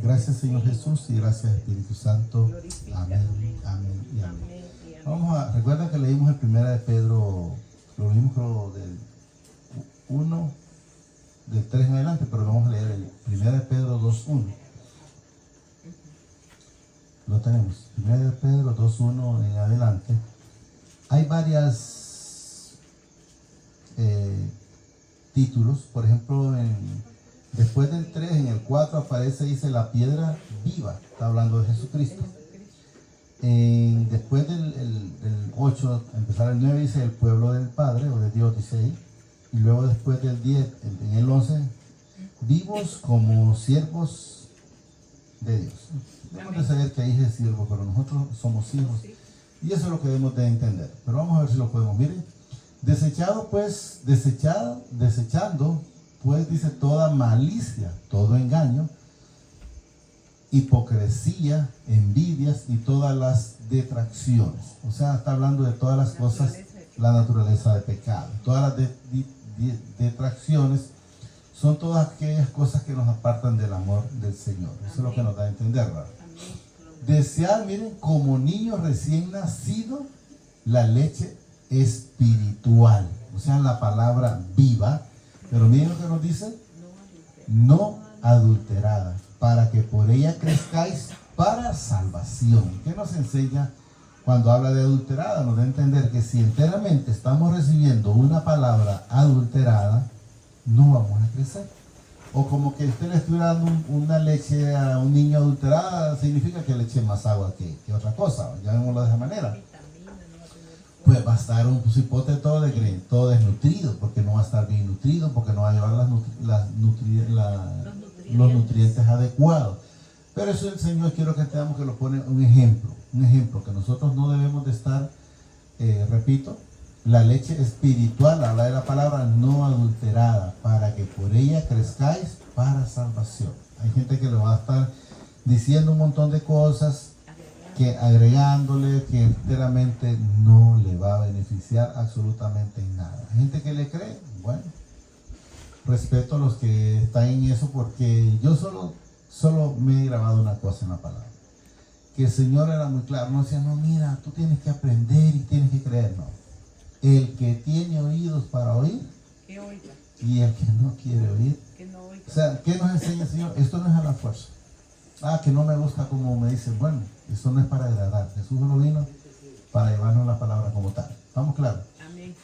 Gracias, Señor Jesús, y gracias, Espíritu Santo. Amén, amén y amén. Recuerda que leímos el 1 de Pedro, lo leímos creo del 1, del 3 en adelante, pero vamos a leer el 1 de Pedro 2:1. Lo tenemos, 1 de Pedro 2:1 en adelante. Hay varias títulos, por ejemplo, después del 3, en el 4 aparece, dice la piedra viva, está hablando de Jesucristo. Después del 8, empezar el 9, dice el pueblo del Padre, o de Dios, dice ahí. Y luego después del 10, en el 11, vivos como siervos de Dios. Debemos de saber que ahí es siervo, pero nosotros somos hijos. Y eso es lo que debemos de entender. Pero vamos a ver si lo podemos. Miren, desechando, pues dice toda malicia, todo engaño, hipocresía, envidias y todas las detracciones. O sea, está hablando de todas las cosas, la naturaleza de pecado. Todas las detracciones son todas aquellas cosas que nos apartan del amor del Señor. Eso es lo que nos da a entender, ¿verdad? Desear, miren, como niños recién nacidos, la leche espiritual. O sea, la palabra viva. Pero miren lo que nos dice. No adulterada, para que por ella crezcáis para salvación. ¿Qué nos enseña cuando habla de adulterada? Nos da a entender que si enteramente estamos recibiendo una palabra adulterada, no vamos a crecer. O como que usted le estuviera dando una leche a un niño adulterada, significa que le eche más agua que otra cosa. Llamémoslo de esa manera. Pues va a estar un cipote todo desnutrido, porque no va a estar bien nutrido, porque no va a llevar los nutrientes adecuados. Pero eso el Señor, quiero que entendamos que lo pone un ejemplo, que nosotros no debemos de estar, repito, la leche espiritual, habla de la palabra no adulterada, para que por ella crezcáis para salvación. Hay gente que le va a estar diciendo un montón de cosas, que agregándole, que enteramente no le va a beneficiar absolutamente en nada. Hay gente que le cree, bueno, respeto a los que están en eso, porque yo solo me he grabado una cosa en la palabra, que el Señor era muy claro, no decía, no, mira, tú tienes que aprender y tienes que creer, no. El que tiene oídos para oír, que oiga. Y el que no quiere oír, que no oiga. O sea, ¿qué nos enseña el Señor? Esto no es a la fuerza. Que no me gusta como me dicen, bueno, eso no es para agradar. Jesús no vino para llevarnos la palabra como tal. ¿Estamos claros? Amén.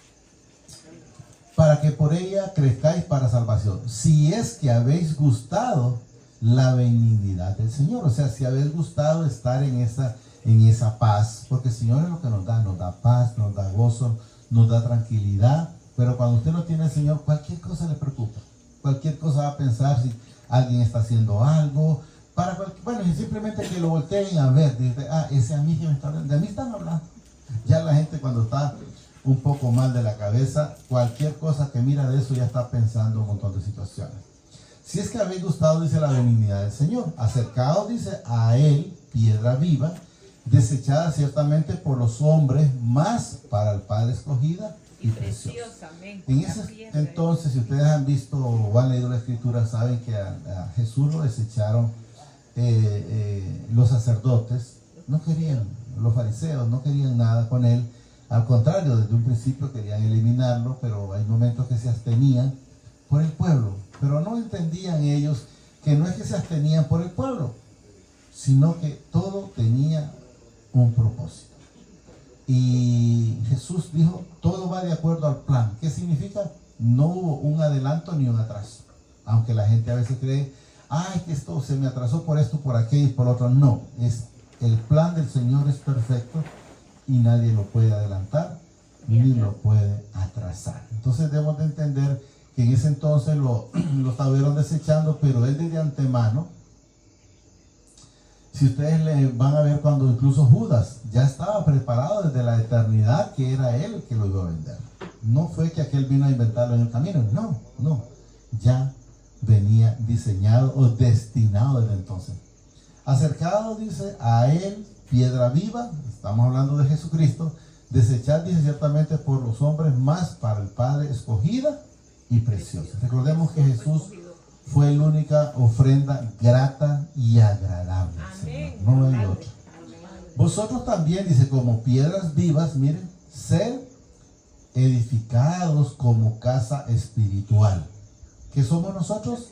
Para que por ella crezcáis para salvación, si es que habéis gustado la benignidad del Señor. O sea, si habéis gustado estar en esa paz, porque el Señor es lo que nos da paz, nos da gozo, nos da tranquilidad. Pero cuando usted no tiene al Señor, cualquier cosa le preocupa. Cualquier cosa va a pensar si alguien está haciendo algo. Bueno, y simplemente que lo volteen a ver, dice, ese a mí que me está hablando, de mí están hablando. Ya la gente cuando está un poco mal de la cabeza, cualquier cosa que mira de eso ya está pensando un montón de situaciones. Si es que habéis gustado, dice la benignidad del Señor, acercaos, dice, a Él, piedra viva, desechada ciertamente por los hombres, más para el Padre escogida y preciosa. En ese entonces, si ustedes han visto o han leído la Escritura, saben que a Jesús lo desecharon. Los sacerdotes no querían, los fariseos no querían nada con él, al contrario, desde un principio querían eliminarlo, pero hay momentos que se abstenían por el pueblo, pero no entendían ellos que no es que se abstenían por el pueblo, sino que todo tenía un propósito. Y Jesús dijo, todo va de acuerdo al plan. ¿Qué significa? No hubo un adelanto ni un atraso, aunque la gente a veces cree, que esto se me atrasó por esto, por aquello y por otro. No, el plan del Señor es perfecto y nadie lo puede adelantar ni lo puede atrasar. Entonces debemos de entender que en ese entonces lo estuvieron desechando, pero él desde antemano, si ustedes le van a ver cuando incluso Judas ya estaba preparado desde la eternidad que era él el que lo iba a vender. No fue que aquel vino a inventarlo en el camino, no, ya venía diseñado o destinado desde entonces. Acercado, dice, a él, piedra viva, estamos hablando de Jesucristo, desechar, dice, ciertamente por los hombres, más para el Padre escogida y preciosa. Recordemos que Jesús fue la única ofrenda grata y agradable. Señor, no hay otra. Vosotros también, dice, como piedras vivas, miren, sed edificados como casa espiritual. ¿Qué somos nosotros?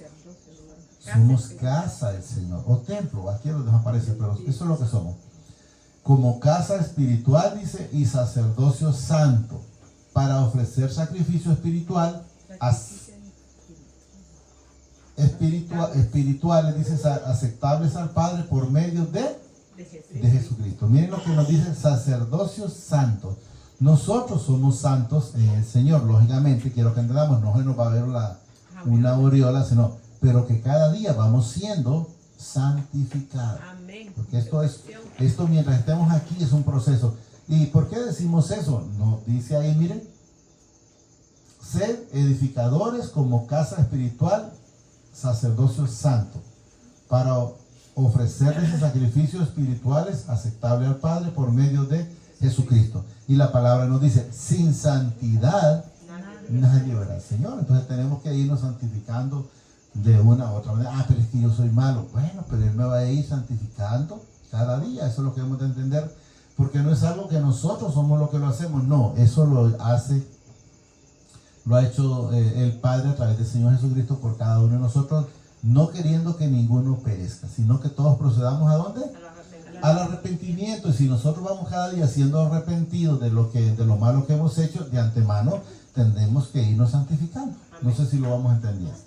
Somos casa del Señor, o templo, aquí es donde aparece, pero eso es lo que somos. Como casa espiritual, dice, y sacerdocio santo, para ofrecer sacrificio espirituales, dice, aceptables al Padre por medio de Jesucristo. Miren lo que nos dice, sacerdocio santo. Nosotros somos santos en el Señor, lógicamente, quiero que entendamos, no se nos va a ver una aureola, sino, pero que cada día vamos siendo santificados. Porque esto mientras estemos aquí es un proceso. ¿Y por qué decimos eso? Nos dice ahí, miren, sed edificadores como casa espiritual, sacerdocio santo, para ofrecerles sacrificios espirituales aceptables al Padre por medio de Jesucristo. Y la palabra nos dice, sin santidad nadie verá al Señor. Entonces tenemos que irnos santificando de una u otra manera. Pero es que yo soy malo. Bueno, pero Él me va a ir santificando cada día. Eso es lo que hemos de entender, porque no es algo que nosotros somos los que lo hacemos. No, eso lo ha hecho el Padre a través del Señor Jesucristo por cada uno de nosotros, no queriendo que ninguno perezca, sino que todos procedamos ¿a dónde? Al arrepentimiento. Y si nosotros vamos cada día siendo arrepentidos de lo malo que hemos hecho, de antemano tendremos que irnos santificando. No sé si lo vamos entendiendo.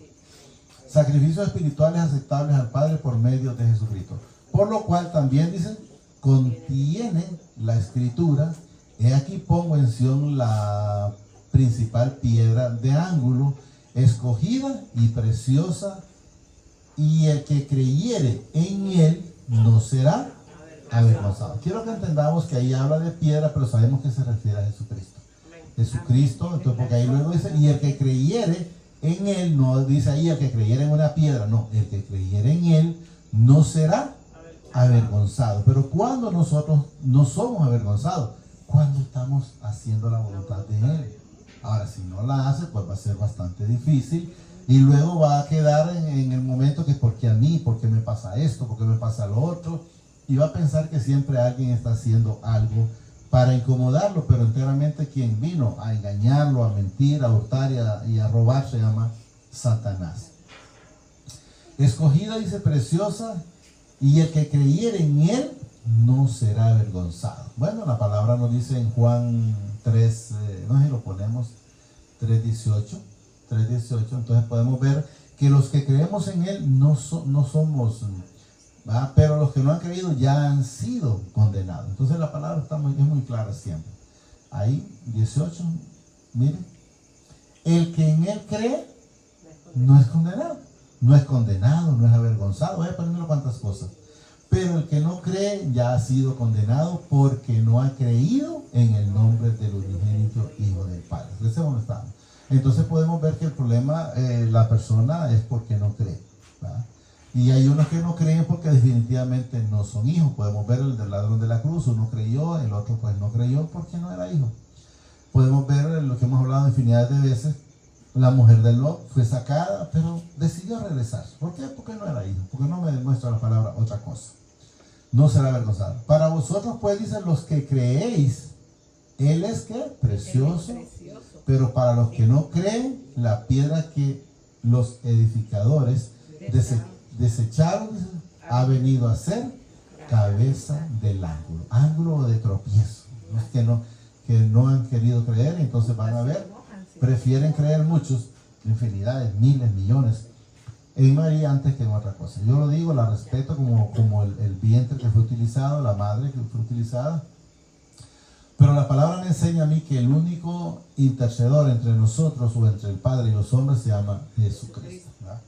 Sacrificios espirituales aceptables al Padre por medio de Jesucristo. Por lo cual también dicen, contiene la Escritura, he aquí pongo en Sión la principal piedra de ángulo, escogida y preciosa, y el que creyere en él no será avergonzado. Quiero que entendamos que ahí habla de piedra, pero sabemos que se refiere a Jesucristo. Jesucristo, entonces, porque ahí luego dice, y el que creyere en él, no dice ahí el que creyere en una piedra, no, el que creyere en él no será avergonzado. Pero cuando nosotros no somos avergonzados, cuando estamos haciendo la voluntad de él. Ahora, si no la hace, pues va a ser bastante difícil. Y luego va a quedar en el momento que ¿por qué a mí? ¿Por qué me pasa esto? ¿Por qué me pasa lo otro? Y va a pensar que siempre alguien está haciendo algo para incomodarlo, pero enteramente quien vino a engañarlo, a mentir, a hurtar y a robar se llama Satanás. Escogida, dice, preciosa, y el que creyere en él no será avergonzado. Bueno, la palabra nos dice en Juan 3, no sé si lo ponemos, 3:18, entonces podemos ver que los que creemos en él no somos, ¿verdad? Pero los que no han creído ya han sido condenados. Entonces la palabra es muy clara siempre. Ahí, 18, miren, el que en él cree no es condenado, no es avergonzado. Voy a ponerlo cuantas cosas. Pero el que no cree ya ha sido condenado porque no ha creído en el nombre del unigénito Hijo del Padre. Entonces podemos ver que el problema, la persona es porque no cree, ¿verdad? Y hay unos que no creen porque definitivamente no son hijos. Podemos ver el del ladrón de la cruz, uno creyó, el otro pues no creyó porque no era hijo. Podemos ver lo que hemos hablado infinidad de veces, la mujer de Lot fue sacada, pero decidió regresar. ¿Por qué? Porque no era hijo, porque no me demuestra la palabra otra cosa. No será avergonzado. Para vosotros pues dicen los que creéis, Él es ¿qué? Precioso. Pero para los que no creen, la piedra que los edificadores desecharon ha venido a ser cabeza del ángulo. Ángulo de tropiezo. Los que no han querido creer, entonces van a ver, prefieren creer muchos, infinidades, miles, millones, en María antes que en otra cosa. Yo lo digo, la respeto como el vientre que fue utilizado, la madre que fue utilizada. Pero la palabra me enseña a mí que el único intercedor entre nosotros o entre el Padre y los hombres se llama Jesucristo, ¿verdad?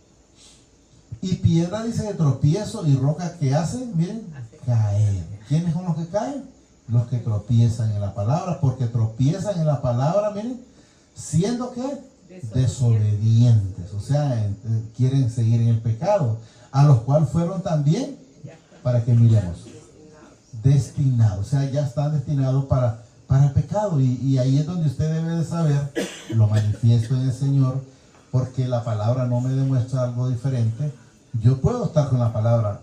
Y piedra, dice, de tropiezo y roca que hace, miren, caer. ¿Quiénes son los que caen? Los que tropiezan en la palabra, porque tropiezan en la palabra, miren, siendo que desobedientes, o sea, quieren seguir en el pecado, a los cuales fueron también, para que miremos, destinados, o sea, ya están destinados para el pecado, y ahí es donde usted debe de saber, lo manifiesto en el Señor, porque la palabra no me demuestra algo diferente. Yo puedo estar con la palabra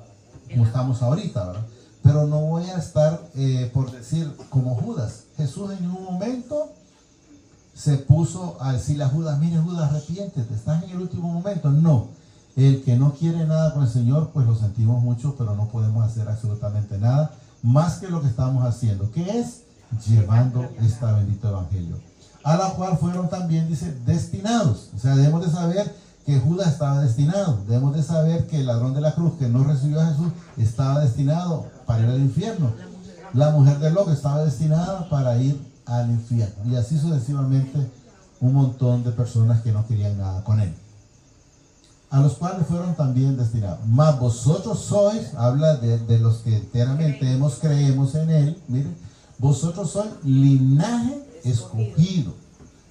como estamos ahorita, ¿verdad? Pero no voy a estar, por decir, como Judas. Jesús en un momento se puso a decirle a Judas, mire Judas, arrepiéntete, estás en el último momento. No, el que no quiere nada con el Señor, pues lo sentimos mucho, pero no podemos hacer absolutamente nada más que lo que estamos haciendo, que es llevando este bendito evangelio, a la cual fueron también, dice, destinados. O sea, debemos de saber que Judas estaba destinado, debemos de saber que el ladrón de la cruz que no recibió a Jesús estaba destinado para ir al infierno. La mujer de Lot estaba destinada para ir al infierno, y así sucesivamente un montón de personas que no querían nada con él, a los cuales fueron también destinados. Mas vosotros sois, habla de los que enteramente creemos en él, miren, vosotros sois linaje escogido,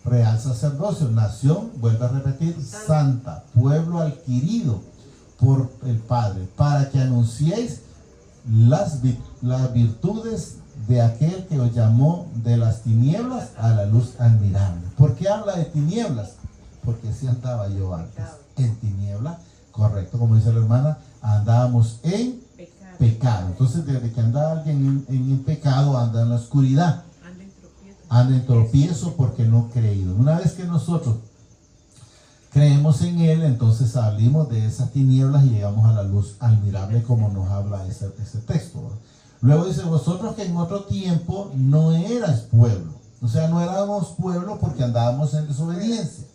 real sacerdocio, nación, vuelve a repetir, santa, pueblo adquirido por el Padre, para que anunciéis las virtudes de aquel que os llamó de las tinieblas a la luz admirable. ¿Por qué habla de tinieblas? Porque así andaba yo antes, en tinieblas, correcto, como dice la hermana, andábamos en pecado. Entonces, desde que anda alguien en pecado, anda en la oscuridad, anda en tropiezo porque no ha creído. Una vez que nosotros creemos en él, entonces salimos de esas tinieblas y llegamos a la luz admirable, como nos habla ese texto, ¿verdad? Luego dice, vosotros que en otro tiempo no erais pueblo. O sea, no éramos pueblo porque andábamos en desobediencia.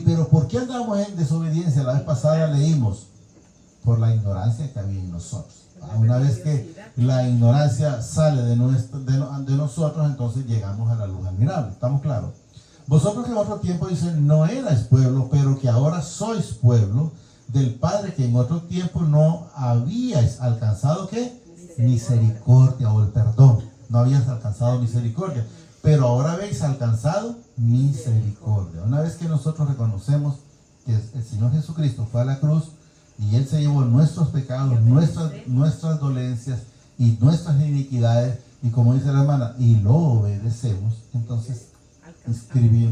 Pero ¿por qué andábamos en desobediencia? La vez pasada leímos, por la ignorancia que había en nosotros. Una vez que la ignorancia sale de nosotros, entonces llegamos a la luz admirable. ¿Estamos claros? Vosotros que en otro tiempo dicen, no erais pueblo, pero que ahora sois pueblo del Padre, que en otro tiempo no habíais alcanzado, ¿qué? Misericordia o el perdón. No habías alcanzado misericordia, pero ahora habéis alcanzado misericordia. Una vez que nosotros reconocemos que el Señor Jesucristo fue a la cruz y Él se llevó nuestros pecados, nuestras dolencias y nuestras iniquidades, y como dice la hermana, y lo obedecemos, entonces inscribe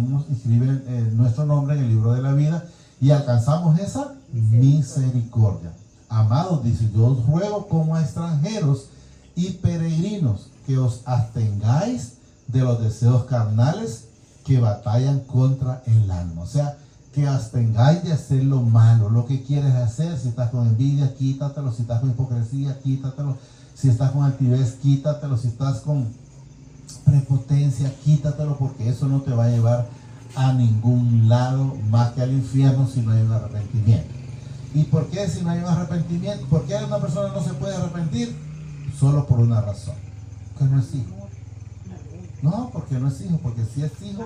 nuestro nombre en el libro de la vida y alcanzamos esa misericordia. Amados, dice, yo os ruego como a extranjeros y peregrinos que os abstengáis de los deseos carnales que batallan contra el alma. O sea, que abstengáis de hacer lo malo, lo que quieres hacer. Si estás con envidia, quítatelo. Si estás con hipocresía, quítatelo. Si estás con altivez, quítatelo. Si estás con prepotencia, quítatelo, porque eso no te va a llevar a ningún lado más que al infierno si no hay un arrepentimiento. ¿Y por qué si no hay un arrepentimiento? ¿Por qué una persona no se puede arrepentir? Solo por una razón, que no es hijo. No, porque no es hijo, porque si es hijo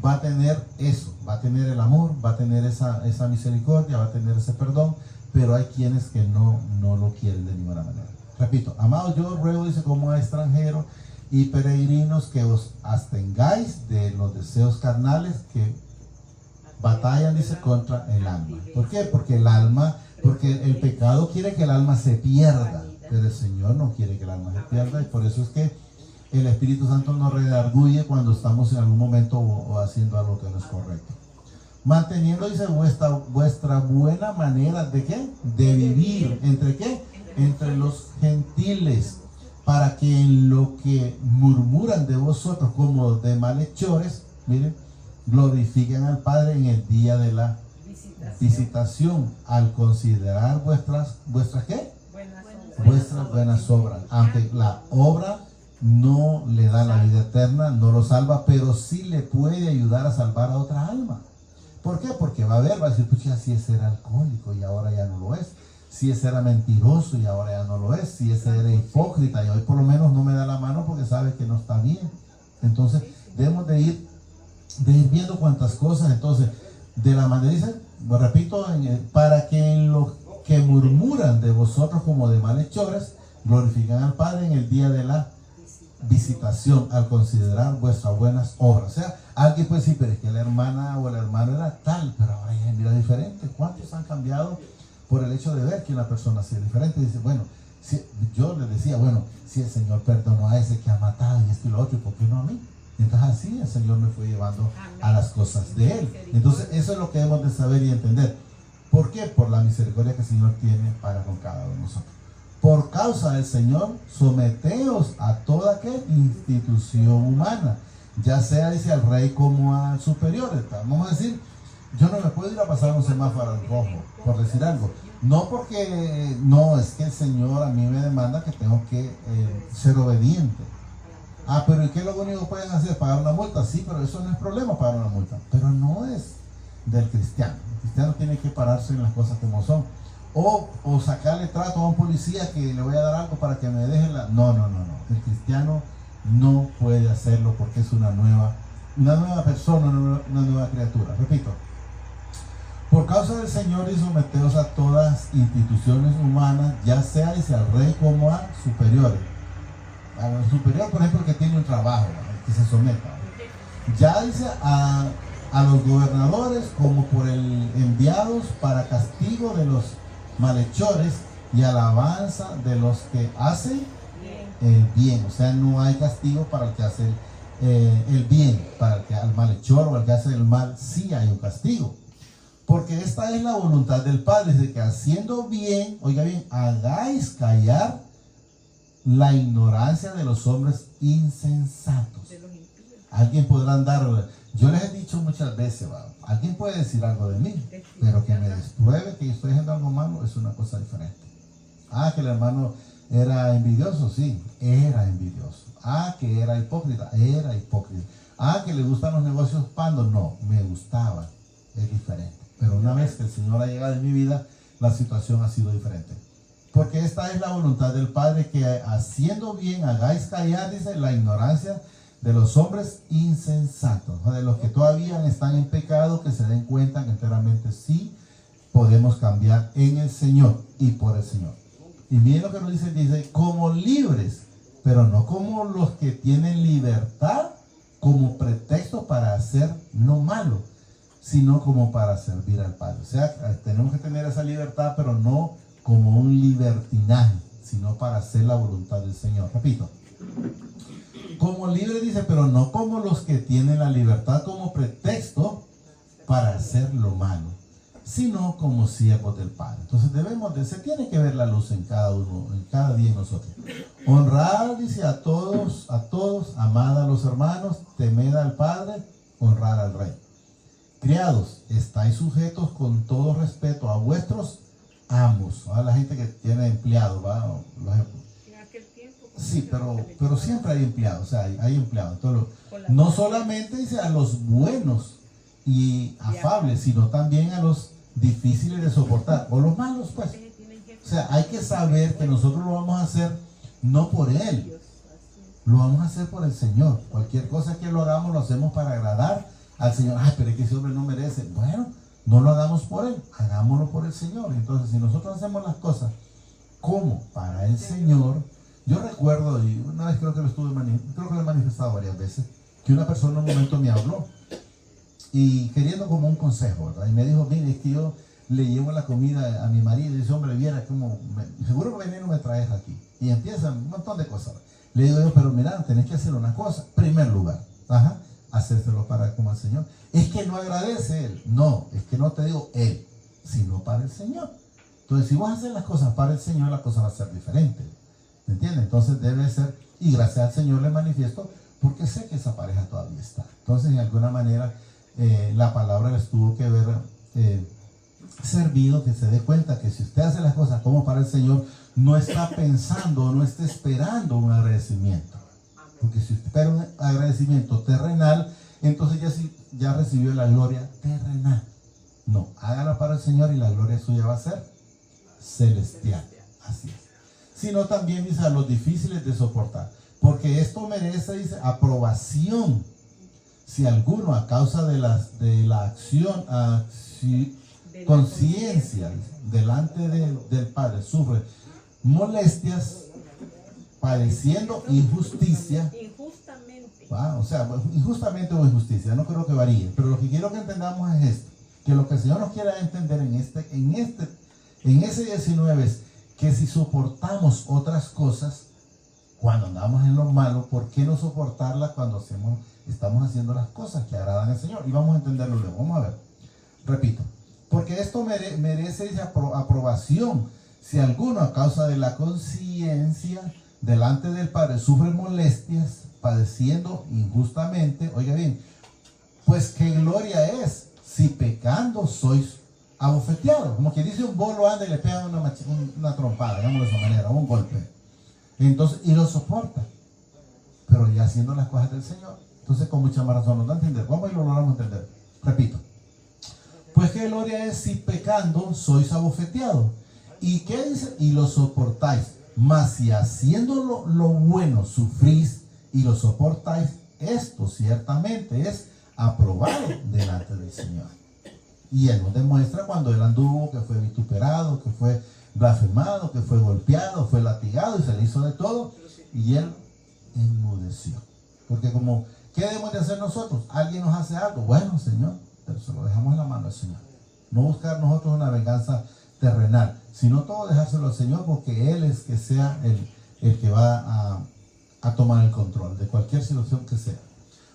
va a tener eso, va a tener el amor, va a tener esa misericordia, va a tener ese perdón, pero hay quienes que no lo quieren de ninguna manera. Repito, amados, yo os ruego, dice, como a extranjeros y peregrinos, que os abstengáis de los deseos carnales que batallan, dice, contra el alma. ¿Por qué? Porque el pecado quiere que el alma se pierda, pero el Señor no quiere que el alma se pierda, y por eso es que el Espíritu Santo nos redarguye cuando estamos en algún momento o haciendo algo que no es correcto. Manteniendo, dice, vuestra buena manera de ¿qué? De vivir. ¿Entre qué? Entre los gentiles, para que en lo que murmuran de vosotros como de malhechores, miren, glorifiquen al Padre en el día de la visitación, al considerar vuestras ¿qué? Vuestras buenas obras. Aunque la obra no le da la vida eterna, no lo salva, pero sí le puede ayudar a salvar a otra alma. ¿Por qué? Porque va a decir, pues ya si ese era alcohólico y ahora ya no lo es, si ese era mentiroso y ahora ya no lo es, si ese era hipócrita y hoy por lo menos no me da la mano porque sabe que no está bien. Entonces debemos de ir viendo cuantas cosas. Entonces, de la manera, dice, lo repito, para que en lo que murmuran de vosotros como de malhechores, glorifican al Padre en el día de la visitación, al considerar vuestras buenas obras. O sea, alguien puede decir, pero es que la hermana o el hermano era tal, pero ahora ya mira diferente. ¿Cuántos han cambiado por el hecho de ver que una persona sea diferente? Dice, bueno, si, yo les decía, bueno, si el Señor perdonó a ese que ha matado y esto y lo otro, ¿y por qué no a mí? Entonces así el Señor me fue llevando a las cosas de Él. Entonces eso es lo que debemos de saber y entender. ¿Por qué? Por la misericordia que el Señor tiene para con cada uno de nosotros. Por causa del Señor, someteos a toda ¿qué? Institución humana, ya sea, dice, al rey como al superior. Vamos a decir, yo no me puedo ir a pasar un semáforo rojo, por decir algo. No porque, no, es que el Señor a mí me demanda que tengo que ser obediente. Ah, pero ¿y qué es lo único que pueden hacer? ¿Pagar una multa? Sí, pero eso no es problema, pagar una multa. Pero no es del cristiano. El cristiano tiene que pararse en las cosas como son. O sacarle trato a un policía que le voy a dar algo para que me deje la... No. El cristiano no puede hacerlo porque es una nueva persona, una nueva criatura. Repito. Por causa del Señor y someteos a todas instituciones humanas, ya sea dice al rey como a superiores. Al superior, por ejemplo, que tiene un trabajo, que se someta. Ya dice a los gobernadores como por el enviados para castigo de los malhechores y alabanza de los que hacen el bien. O sea, no hay castigo para el que hace el bien. Para el que al malhechor o al que hace el mal sí hay un castigo. Porque esta es la voluntad del Padre, de que haciendo bien, oiga bien, hagáis callar la ignorancia de los hombres insensatos. Alguien podrá andar, yo les he dicho muchas veces, alguien puede decir algo de mí, pero que me despruebe que yo estoy haciendo algo malo es una cosa diferente. Ah, que el hermano era envidioso, sí, era envidioso. Ah, que era hipócrita, era hipócrita. Ah, que le gustan los negocios pandos, no, me gustaba, es diferente. Pero una vez que el Señor ha llegado en mi vida, la situación ha sido diferente. Porque esta es la voluntad del Padre, que haciendo bien hagáis callar, dice, la ignorancia de los hombres insensatos, de los que todavía están en pecado, que se den cuenta que enteramente sí podemos cambiar en el Señor y por el Señor. Y miren lo que nos dice, como libres, pero no como los que tienen libertad como pretexto para hacer lo malo, sino como para servir al Padre. O sea, tenemos que tener esa libertad, pero no como un libertinaje, sino para hacer la voluntad del Señor. Repito, como libre dice, pero no como los que tienen la libertad como pretexto para hacer lo malo, sino como siervos del Padre. Entonces se tiene que ver la luz en cada uno, en cada día de nosotros. Honrar, dice, a todos, amad a los hermanos, temed al Padre, honrar al Rey. Criados, estáis sujetos con todo respeto a vuestros amos, a la gente que tiene empleados, ¿va? Sí, pero siempre hay empleados, o sea, hay empleados. Entonces, no solamente dice a los buenos y afables, sino también a los difíciles de soportar, o los malos, pues. O sea, hay que saber que nosotros lo vamos a hacer no por Él, lo vamos a hacer por el Señor. Cualquier cosa que lo hagamos, lo hacemos para agradar al Señor. Ay, pero es que ese hombre no merece. Bueno, no lo hagamos por Él, hagámoslo por el Señor. Entonces, si nosotros hacemos las cosas como para el Señor, yo recuerdo, y una vez creo que lo he manifestado varias veces, que una persona en un momento me habló y queriendo como un consejo, ¿verdad? Y me dijo, mire, es que yo le llevo la comida a mi marido y dice, hombre, viera como, seguro que veneno me traes aquí. Y empiezan un montón de cosas. Le digo yo, pero mira, tenés que hacer una cosa. Primer lugar, hacérselo para como al Señor. Es que no agradece Él. No, es que no te digo Él, sino para el Señor. Entonces, si vos haces las cosas para el Señor, la cosa va a ser diferente. ¿Me entiendes? Entonces debe ser, y gracias al Señor le manifiesto, porque sé que esa pareja todavía está. Entonces, de alguna manera, la palabra les tuvo que haber servido, que se dé cuenta que si usted hace las cosas como para el Señor, no está pensando, no está esperando un agradecimiento. Porque si usted espera un agradecimiento terrenal, entonces ya recibió la gloria terrenal. No, hágala para el Señor y la gloria suya va a ser celestial. Así es. Sino también dice a los difíciles de soportar, porque esto merece, dice, aprobación. Si alguno a causa de la acción, conciencia delante del Padre sufre molestias, padeciendo injusticia, o sea, injustamente o injusticia, no creo que varíe, pero lo que quiero que entendamos es esto, que lo que el Señor nos quiere entender en ese 19 es que si soportamos otras cosas cuando andamos en lo malo, ¿por qué no soportarlas cuando hacemos estamos haciendo las cosas que agradan al Señor. Y vamos a entenderlo luego. Vamos a ver. Repito. Porque esto merece esa aprobación. Si alguno a causa de la conciencia delante del Padre sufre molestias, padeciendo injustamente, oiga bien, pues qué gloria es si pecando sois abofeteados. Como que dice un bolo anda y le pegan una trompada, digamos de esa manera, un golpe. Entonces, y lo soporta, pero ya haciendo las cosas del Señor. Entonces, con mucha más razón nos da a entender. Vamos y lo logramos entender. Repito. Pues qué gloria es si pecando sois abofeteados. ¿Y qué dice? Y lo soportáis. Mas si haciendo lo bueno sufrís y lo soportáis, esto ciertamente es aprobado delante del Señor. Y Él nos demuestra cuando Él anduvo, que fue vituperado, que fue blasfemado, que fue golpeado, fue latigado y se le hizo de todo. Y Él enmudeció. Porque como, ¿qué debemos de hacer nosotros? Alguien nos hace algo. Bueno, Señor, pero se lo dejamos en la mano al Señor. No buscar nosotros una venganza terrenal, sino todo dejárselo al Señor, porque Él es que sea el que va a tomar el control de cualquier situación que sea.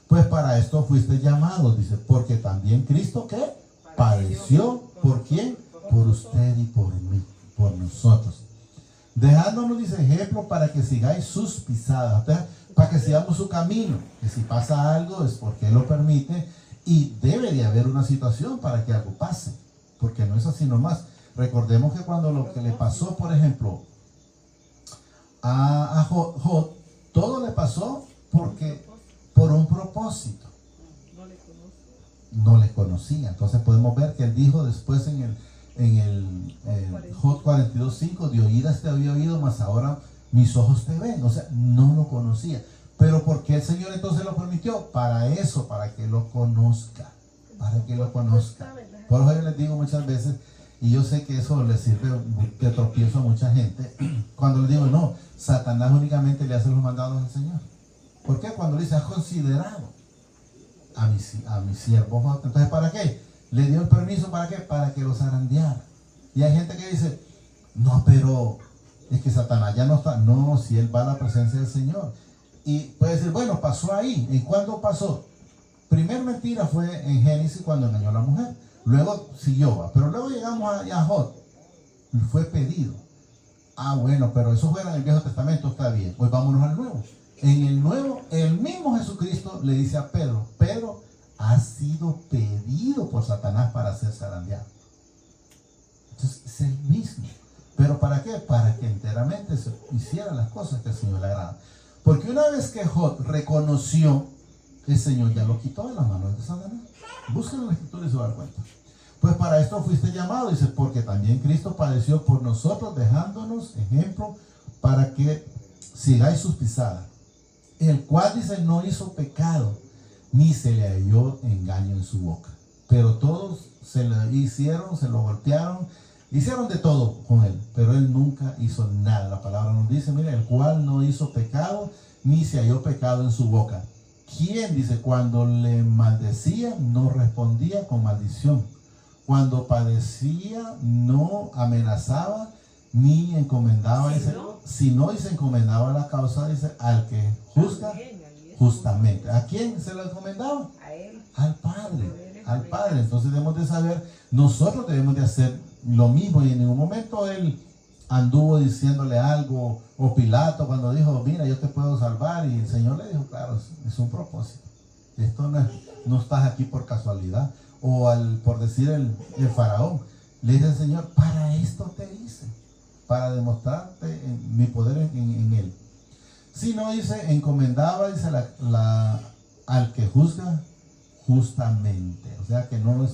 Pues para esto fuiste llamados, dice, porque también Cristo, ¿qué? Padeció. ¿Por quién? Por usted y por mí, por nosotros. Dejándonos, dice, ejemplo para que sigáis sus pisadas, ¿verdad? Para que sigamos su camino, que si pasa algo es porque Él lo permite y debe de haber una situación para que algo pase, porque no es así nomás. Recordemos que cuando lo que le pasó, por ejemplo, a Job, todo le pasó por un propósito. No le conocía. Entonces podemos ver que él dijo después en el Job 42:5, de oídas te había oído, mas ahora mis ojos te ven. O sea, no lo conocía. Pero ¿por qué el Señor entonces lo permitió? Para eso, para que lo conozca. Para que lo conozca. Por eso yo les digo muchas veces, y yo sé que eso le sirve de tropiezo a mucha gente, cuando les digo, no, Satanás únicamente le hace los mandados al Señor. ¿Por qué? Cuando le dice, has considerado a mi siervo. Entonces, ¿para qué? Le dio el permiso, ¿para qué? Para que los zarandeara. Y hay gente que dice, no, pero es que Satanás ya no está. No, si él va a la presencia del Señor. Y puede decir, bueno, pasó ahí. ¿Y cuándo pasó? Primer mentira fue en Génesis cuando engañó a la mujer. Luego siguió, pero luego llegamos a Job. Fue pedido. Ah, bueno, pero eso fue en el Viejo Testamento, está bien. Pues vámonos al Nuevo. En el Nuevo, el mismo Jesucristo le dice a Pedro, Pedro, ha sido pedido por Satanás para ser zarandeado. Entonces es el mismo. ¿Pero para qué? Para que enteramente se hicieran las cosas que al Señor le agrada. Porque una vez que Job reconoció, el Señor ya lo quitó de las manos de Satanás. Busquen la Escritura y se van a dar cuenta. Pues para esto fuiste llamado, dice, porque también Cristo padeció por nosotros, dejándonos ejemplo para que sigáis sus pisadas. El cual, dice, no hizo pecado, ni se le halló engaño en su boca. Pero todos se lo hicieron, se lo golpearon, hicieron de todo con él, pero él nunca hizo nada. La palabra nos dice, mire, el cual no hizo pecado, ni se halló pecado en su boca. ¿Quién, dice, cuando le maldecía, no respondía con maldición? Cuando padecía, no amenazaba, ni encomendaba, dice, sino y se encomendaba la causa, dice, al que juzga justamente. ¿A quién se lo encomendaba? A él. Al Padre, al Padre. Entonces debemos de saber, nosotros debemos de hacer lo mismo, y en ningún momento él anduvo diciéndole algo, o Pilato cuando dijo, mira, yo te puedo salvar, y el Señor le dijo, claro, es un propósito. Esto no estás aquí por casualidad, o por decir el faraón, le dice el Señor, para esto te hice, para demostrarte mi poder en él. Si no, dice, encomendaba, dice, al que juzga justamente. O sea que no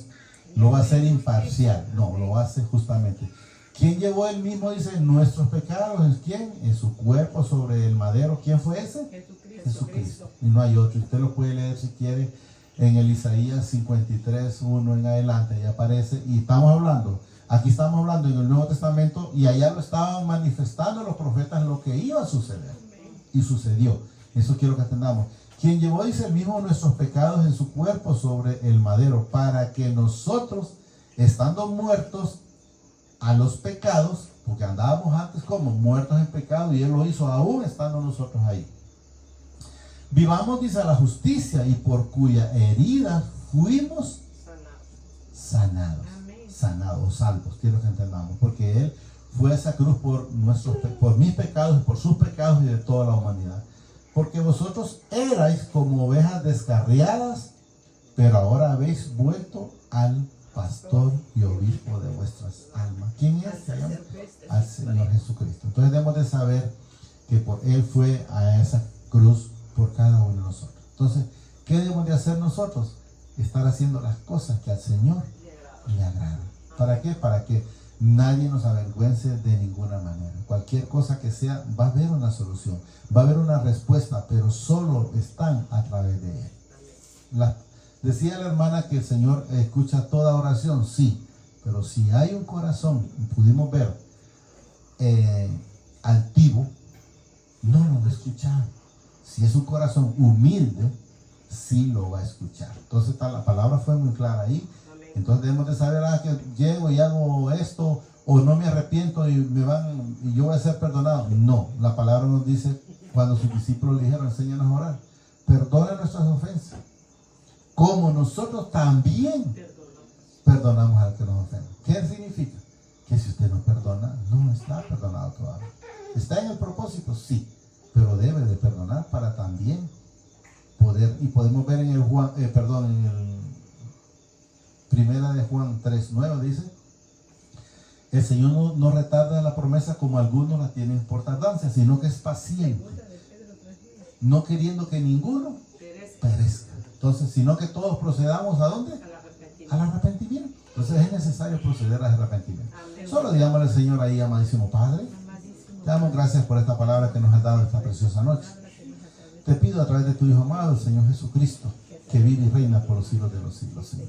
lo va a hacer imparcial, no, lo va a hacer justamente. ¿Quién llevó él mismo, dice, nuestros pecados? ¿Es quién? En su cuerpo sobre el madero. ¿Quién fue ese? Jesucristo. Y no hay otro. Usted lo puede leer si quiere en el Isaías 53:1 en adelante, ya aparece. Y estamos hablando, aquí estamos hablando en el Nuevo Testamento, y allá lo estaban manifestando los profetas lo que iba a suceder. Y sucedió. Eso quiero que entendamos. Quien llevó, dice, el mismo nuestros pecados en su cuerpo sobre el madero, para que nosotros, estando muertos a los pecados, porque andábamos antes como muertos en pecado, y Él lo hizo aún estando nosotros ahí, Vivamos, dice, a la justicia, y por cuya herida fuimos sanados. Sanados, salvos, quiero que entendamos, porque Él fue a esa cruz por mis pecados, por sus pecados y de toda la humanidad. Porque vosotros erais como ovejas descarriadas, pero ahora habéis vuelto al pastor y obispo de vuestras almas. ¿Quién es? Al Señor Jesucristo. Entonces debemos de saber que por Él fue a esa cruz por cada uno de nosotros. Entonces, ¿qué debemos de hacer nosotros? Estar haciendo las cosas que al Señor le agradan. ¿Para qué? Para que nadie nos avergüence de ninguna manera. Cualquier cosa que sea, va a haber una solución, va a haber una respuesta, pero solo están a través de Él. Decía la hermana que el Señor escucha toda oración, sí, pero si hay un corazón, pudimos ver, altivo, no lo va a escuchar. Si es un corazón humilde, sí lo va a escuchar. Entonces la palabra fue muy clara ahí. Entonces debemos de saber que llego y hago esto, o no me arrepiento y yo voy a ser perdonado. No, la palabra nos dice, cuando sus discípulos le dijeron, enséñanos a orar, perdona nuestras ofensas, como nosotros también perdonamos al que nos ofende. ¿Qué significa? Que si usted no perdona, no está perdonado todavía. ¿Está en el propósito? Sí, pero debe de perdonar para también poder, y podemos ver en el Primera de Juan 3:9 dice, el Señor no retarda la promesa como algunos la tienen por tardanza, sino que es paciente, no queriendo que ninguno perezca. Entonces, sino que todos procedamos ¿a dónde? Al arrepentimiento. Entonces es necesario proceder al arrepentimiento. Solo digámosle al Señor ahí, amadísimo Padre, te damos gracias por esta palabra que nos has dado esta preciosa noche. Te pido a través de tu Hijo amado, el Señor Jesucristo, que vive y reina por los siglos de los siglos, Señor.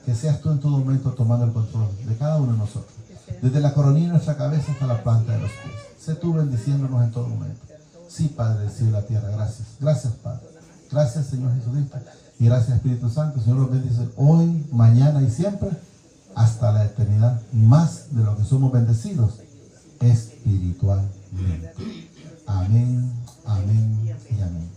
Que seas tú en todo momento tomando el control de cada uno de nosotros, desde la coronilla de nuestra cabeza hasta la planta de los pies. Sé tú bendiciéndonos en todo momento. Sí, Padre del cielo y la tierra, gracias. Gracias, Padre. Gracias, Señor Jesucristo. Y gracias, Espíritu Santo. Señor, los bendice hoy, mañana y siempre, hasta la eternidad, más de lo que somos bendecidos espiritualmente. Amén, amén y amén.